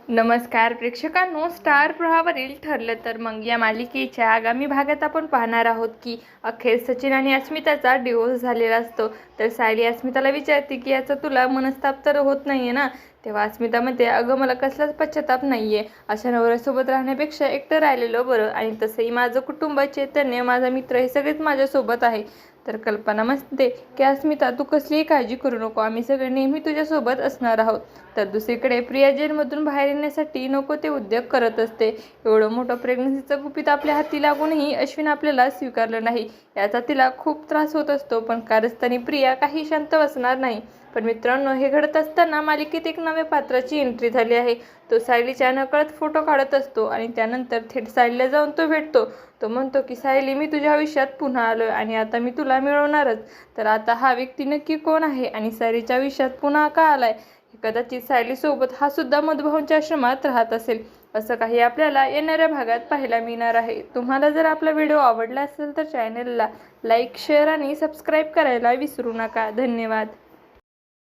नमस्कार प्रेक्षकांनो, स्टार प्रवाहावरील ठरलं तर मग या मालिकेच्या आगामी भागात आपण पाहणार आहोत की अखेर सचिन आणि अस्मिताचा डिवोर्स झालेला असतो. तर सायली अस्मिताला विचारते की याचा तुला मनस्ताप तर होत नाहीये ना. तेव्हा अस्मिता म्हणते, अगं मला कसलाच पश्चाताप नाहीये, अशा नवऱ्यासोबत राहण्यापेक्षा एकटं राहिलेलं बरं, आणि तसंही माझं कुटुंब, चैतन्य, माझा मित्र हे सगळेच माझ्यासोबत आहे. तर कल्पना म्हणते की अस्मिता, तू कसलीही काळजी करू नको, आम्ही सगळे नेहमी तुझ्यासोबत असणार आहोत. तर दुसरीकडे प्रिया जेलमधून बाहेर येण्यासाठी नको ते उद्योग करत असते. एवढं मोठं प्रेग्नन्सीचं गुपित आपल्या हाती लागूनही अश्विन आपल्याला स्वीकारलं नाही, याचा तिला खूप त्रास होत असतो. पण कारस्थानी प्रिया काही शांत बसणार नाही. पण मित्रांनो, हे घडत असताना मालिकेत एक नव्या पात्राची एंट्री झाली आहे. तो सायलीच्या नकळत फोटो काढत असतो आणि त्यानंतर थेट सायलीला जाऊन तो भेटतो. तो म्हणतो की सायली, मी तुझ्या आयुष्यात पुन्हा आलोय आणि आता मी तुला मिळवणारच. तर आता हा व्यक्ती नक्की कोण आहे आणि सायलीच्या आयुष्यात पुन्हा का आलाय? कदाचित सायलीसोबत हा सुद्धा मधुभाऊंच्या आश्रमात राहत असेल, असं काही आपल्याला येणाऱ्या भागात पाहायला मिळणार आहे. तुम्हाला जर आपला व्हिडिओ आवडला असेल तर चॅनलला लाईक, शेअर आणि सबस्क्राईब करायला विसरू नका. धन्यवाद.